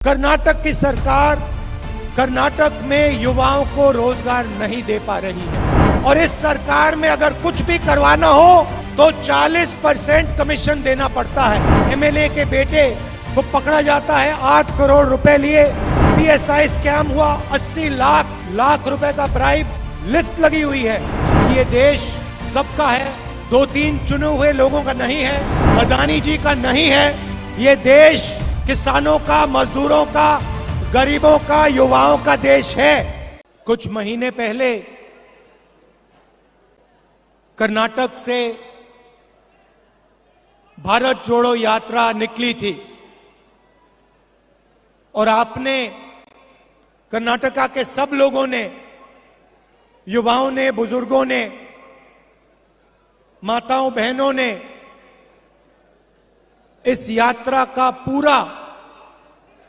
कर्नाटक की सरकार कर्नाटक में युवाओं को रोजगार नहीं दे पा रही है और इस सरकार में अगर कुछ भी करवाना हो तो 40% कमीशन देना पड़ता है। एमएलए के बेटे को पकड़ा जाता है, 8 करोड़ रुपए लिए, पीएसआई स्कैम हुआ, 80 लाख रुपए का ब्राइब, लिस्ट लगी हुई है। ये देश सबका है, 2-3 चुने हुए लोगों का नहीं है, अदानी जी का नहीं है। ये देश किसानों का, मजदूरों का, गरीबों का, युवाओं का देश है। कुछ महीने पहले कर्नाटक से भारत जोड़ो यात्रा निकली थी और आपने, कर्नाटका के सब लोगों ने, युवाओं ने, बुजुर्गों ने, माताओं बहनों ने इस यात्रा का पूरा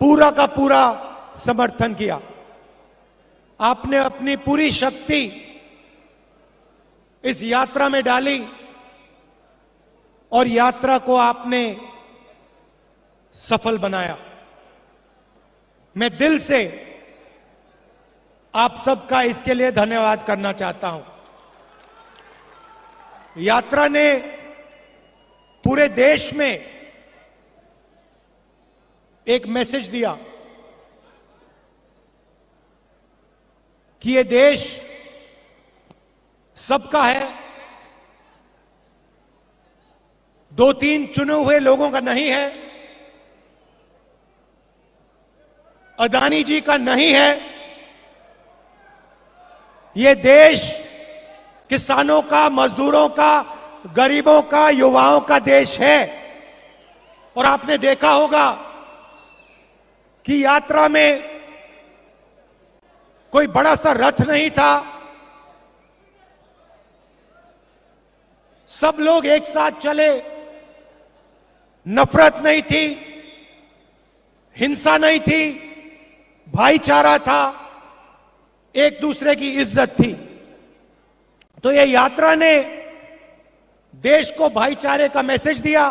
का पूरा समर्थन किया। आपने अपनी पूरी शक्ति इस यात्रा में डाली और यात्रा को आपने सफल बनाया। मैं दिल से आप सबका इसके लिए धन्यवाद करना चाहता हूं। यात्रा ने पूरे देश में एक मैसेज दिया कि ये देश सबका है, 2-3 चुने हुए लोगों का नहीं है, अदानी जी का नहीं है। ये देश किसानों का, मजदूरों का, गरीबों का, युवाओं का देश है। और आपने देखा होगा कि यात्रा में कोई बड़ा सा रथ नहीं था, सब लोग एक साथ चले, नफरत नहीं थी, हिंसा नहीं थी, भाईचारा था, एक दूसरे की इज्जत थी। तो ये यात्रा ने देश को भाईचारे का मैसेज दिया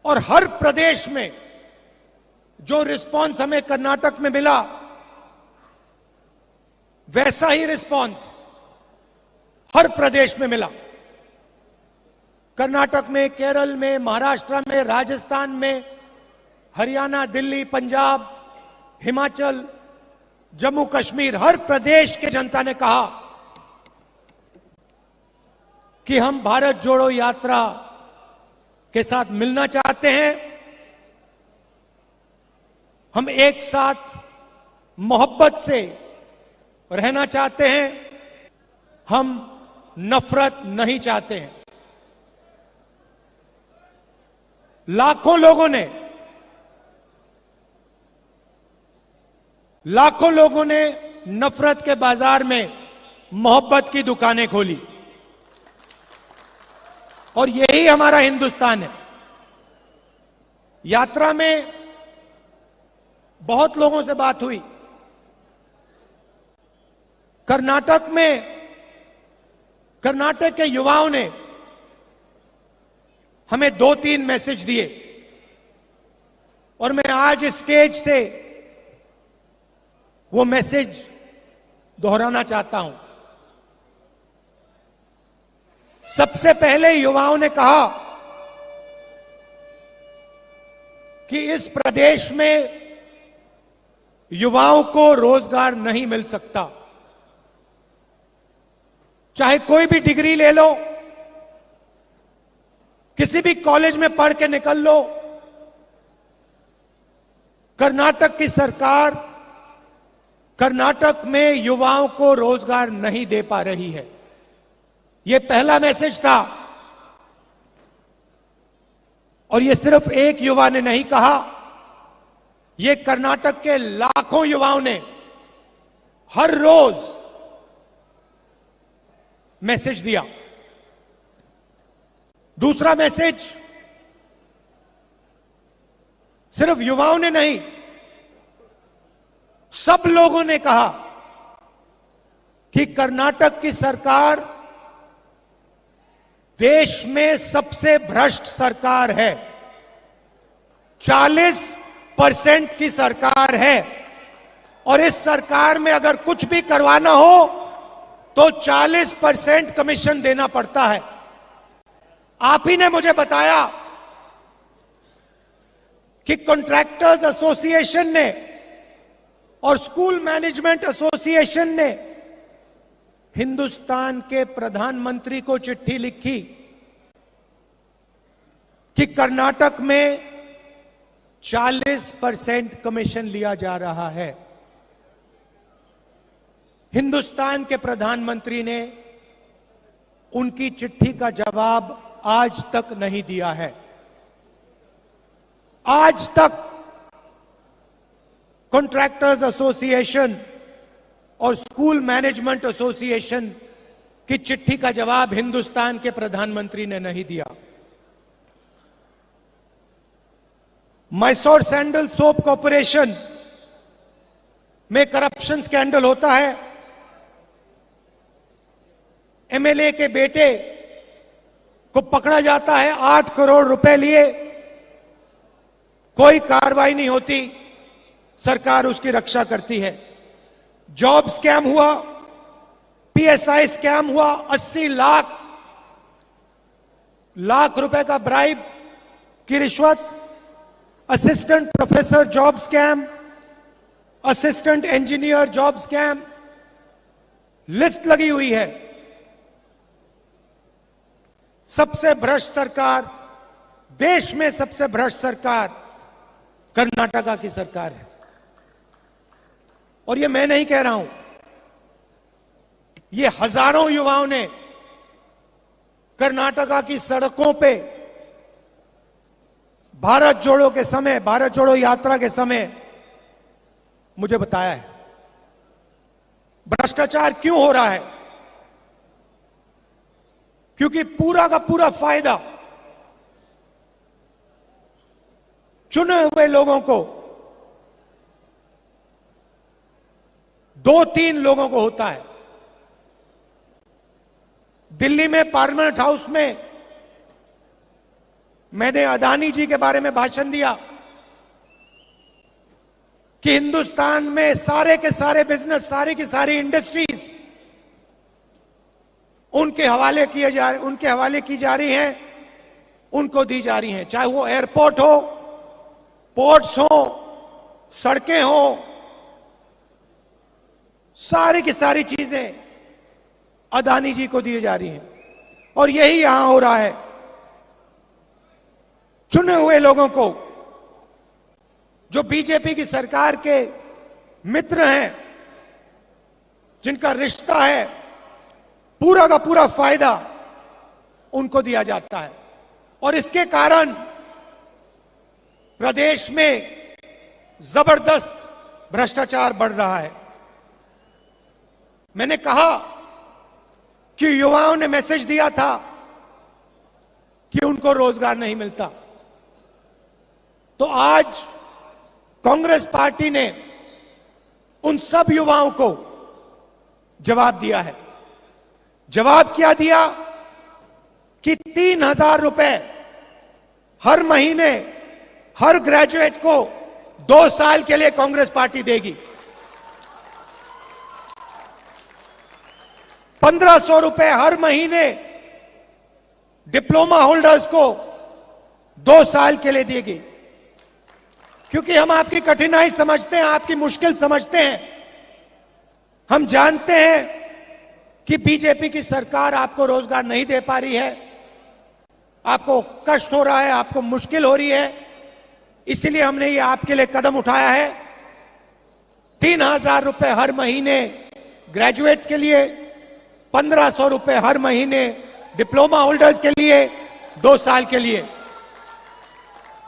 और हर प्रदेश में जो रिस्पांस हमें कर्नाटक में मिला, वैसा ही रिस्पांस हर प्रदेश में मिला। कर्नाटक में, केरल में, महाराष्ट्र में, राजस्थान में, हरियाणा, दिल्ली, पंजाब, हिमाचल, जम्मू कश्मीर, हर प्रदेश के जनता ने कहा कि हम भारत जोड़ो यात्रा के साथ मिलना चाहते हैं, हम एक साथ मोहब्बत से रहना चाहते हैं, हम नफरत नहीं चाहते हैं। लाखों लोगों ने नफरत के बाजार में मोहब्बत की दुकानें खोली और यही हमारा हिंदुस्तान है। यात्रा में बहुत लोगों से बात हुई। कर्नाटक में, कर्नाटक के युवाओं ने हमें 2-3 मैसेज दिए और मैं आज स्टेज से वो मैसेज दोहराना चाहता हूं। सबसे पहले युवाओं ने कहा कि इस प्रदेश में युवाओं को रोजगार नहीं मिल सकता। चाहे कोई भी डिग्री ले लो, किसी भी कॉलेज में पढ़ के निकल लो, कर्नाटक की सरकार कर्नाटक में युवाओं को रोजगार नहीं दे पा रही है। यह पहला मैसेज था और यह सिर्फ एक युवा ने नहीं कहा, ये कर्नाटक के लाखों युवाओं ने हर रोज मैसेज दिया। दूसरा मैसेज सिर्फ युवाओं ने नहीं, सब लोगों ने कहा कि कर्नाटक की सरकार देश में सबसे भ्रष्ट सरकार है। 40 40% की सरकार है और इस सरकार में अगर कुछ भी करवाना हो तो 40% कमीशन देना पड़ता है। आप ही ने मुझे बताया कि कॉन्ट्रैक्टर्स एसोसिएशन ने और स्कूल मैनेजमेंट एसोसिएशन ने हिंदुस्तान के प्रधानमंत्री को चिट्ठी लिखी कि कर्नाटक में 40% कमीशन लिया जा रहा है। हिंदुस्तान के प्रधानमंत्री ने उनकी चिट्ठी का जवाब आज तक नहीं दिया है। आज तक कॉन्ट्रैक्टर्स एसोसिएशन और स्कूल मैनेजमेंट एसोसिएशन की चिट्ठी का जवाब हिंदुस्तान के प्रधानमंत्री ने नहीं दिया। मैसूर सैंडल सोप कॉर्पोरेशन में करप्शन स्कैंडल होता है। एमएलए के बेटे को पकड़ा जाता है, 8 करोड़ रुपए लिए, कोई कार्रवाई नहीं होती, सरकार उसकी रक्षा करती है। जॉब स्कैम हुआ, पीएसआई स्कैम हुआ, 80 लाख रुपए का ब्राइब की रिश्वत, assistant professor job scam, assistant engineer job scam, list लगी हुई है। सबसे भ्रष्ट सरकार, देश में सबसे भ्रष्ट सरकार कर्नाटका की सरकार है। और ये मैं नहीं कह रहा हूं, ये हजारों युवाओं ने कर्नाटका की सड़कों पे भारत जोड़ो के समय, भारत जोड़ो यात्रा के समय मुझे बताया है। भ्रष्टाचार क्यों हो रहा है? क्योंकि पूरा का पूरा फायदा चुने हुए लोगों को, 2-3 लोगों को होता है। दिल्ली में पार्लियामेंट हाउस में मैंने अदानी जी के बारे में भाषण दिया कि हिंदुस्तान में सारे के सारे बिजनेस, सारी की सारी इंडस्ट्रीज उनके हवाले की जा रही हैं, उनको दी जा रही हैं। चाहे वो एयरपोर्ट हो, पोर्ट्स हो, सड़कें हो, सारी की सारी चीजें अदानी जी को दी जा रही हैं। और यही यहां हो रहा है। चुने हुए लोगों को, जो बीजेपी की सरकार के मित्र हैं, जिनका रिश्ता है, पूरा का पूरा फायदा उनको दिया जाता है। और इसके कारण प्रदेश में जबरदस्त भ्रष्टाचार बढ़ रहा है। मैंने कहा कि युवाओं ने मैसेज दिया था कि उनको रोजगार नहीं मिलता, तो आज कांग्रेस पार्टी ने उन सब युवाओं को जवाब दिया है। जवाब क्या दिया कि 3,000 रुपए हर महीने हर ग्रेजुएट को 2 साल के लिए कांग्रेस पार्टी देगी। 1,500 रुपए हर महीने डिप्लोमा होल्डर्स को 2 साल के लिए देगी। क्योंकि हम आपकी कठिनाई समझते हैं, आपकी मुश्किल समझते हैं। हम जानते हैं कि बीजेपी की सरकार आपको रोजगार नहीं दे पा रही है, आपको कष्ट हो रहा है, आपको मुश्किल हो रही है, इसलिए हमने ये आपके लिए कदम उठाया है। 3,000 रुपए हर महीने ग्रेजुएट्स के लिए, 1,500 रुपए हर महीने डिप्लोमा होल्डर्स के लिए, 2 साल के लिए।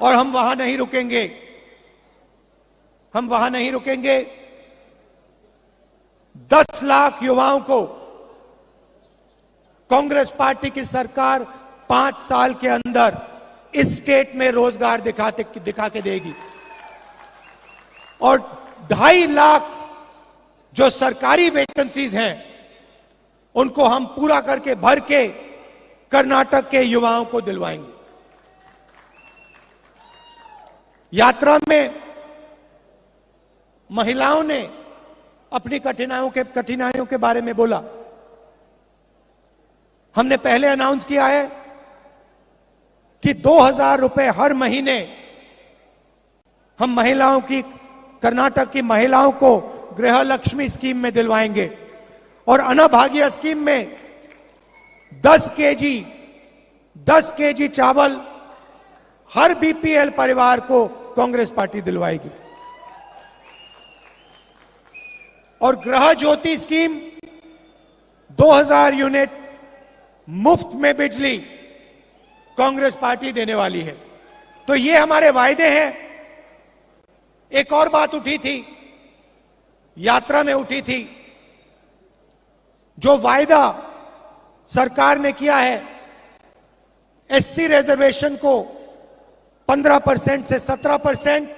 और हम वहां नहीं रुकेंगे, हम वहां नहीं रुकेंगे। 10 लाख युवाओं को कांग्रेस पार्टी की सरकार 5 साल के अंदर इस स्टेट में रोजगार दिखा के देगी। और 2.5 लाख जो सरकारी वैकेंसीज हैं, उनको हम पूरा करके भर के कर्नाटक के युवाओं को दिलवाएंगे। यात्रा में महिलाओं ने अपनी कठिनाइयों के बारे में बोला। हमने पहले अनाउंस किया है कि 2000 रुपए हर महीने हम महिलाओं की, कर्नाटक की महिलाओं को गृह लक्ष्मी स्कीम में दिलवाएंगे और अन्नभाग्य स्कीम में 10 केजी चावल हर बीपीएल परिवार को कांग्रेस पार्टी दिलवाएगी। और गृह ज्योति स्कीम 2000 यूनिट मुफ्त में बिजली कांग्रेस पार्टी देने वाली है। तो ये हमारे वायदे हैं। एक और बात उठी थी, यात्रा में उठी थी, जो वायदा सरकार ने किया है एससी रिजर्वेशन को 15% से 17%,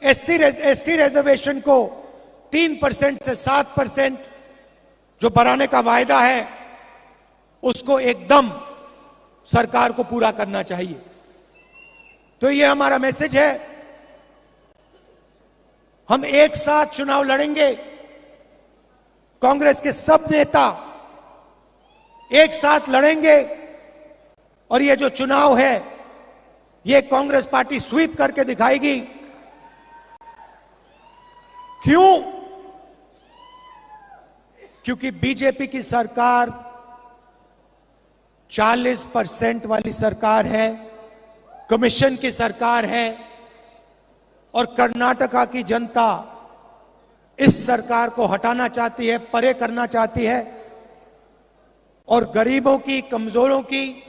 एसटी रिजर्वेशन को 3% से 7% जो बढ़ाने का वायदा है उसको एकदम सरकार को पूरा करना चाहिए। तो ये हमारा मैसेज है। हम एक साथ चुनाव लड़ेंगे। कांग्रेस के सब नेता एक साथ लड़ेंगे और ये जो चुनाव है ये कांग्रेस पार्टी स्वीप करके दिखाएगी। क्यों? क्योंकि बीजेपी की सरकार 40% वाली सरकार है, कमीशन की सरकार है और कर्नाटका की जनता इस सरकार को हटाना चाहती है, परे करना चाहती है और गरीबों की, कमजोरों की,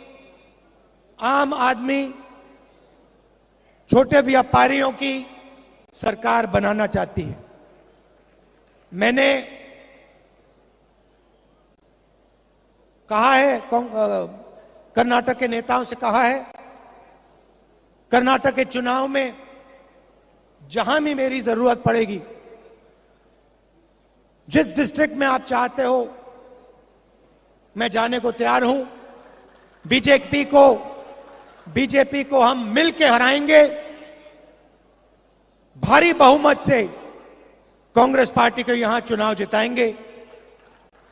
आम आदमी, छोटे व्यापारियों की सरकार बनाना चाहती है। मैंने कहा है, कर्नाटक के नेताओं से कहा है, कर्नाटक के चुनाव में जहां भी मेरी जरूरत पड़ेगी, जिस डिस्ट्रिक्ट में आप चाहते हो मैं जाने को तैयार हूं। बीजेपी को हम मिलकर हराएंगे। भारी बहुमत से कांग्रेस पार्टी को यहां चुनाव जिताएंगे।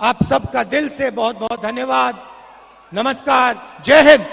आप सबका दिल से बहुत बहुत धन्यवाद। नमस्कार। जय हिंद।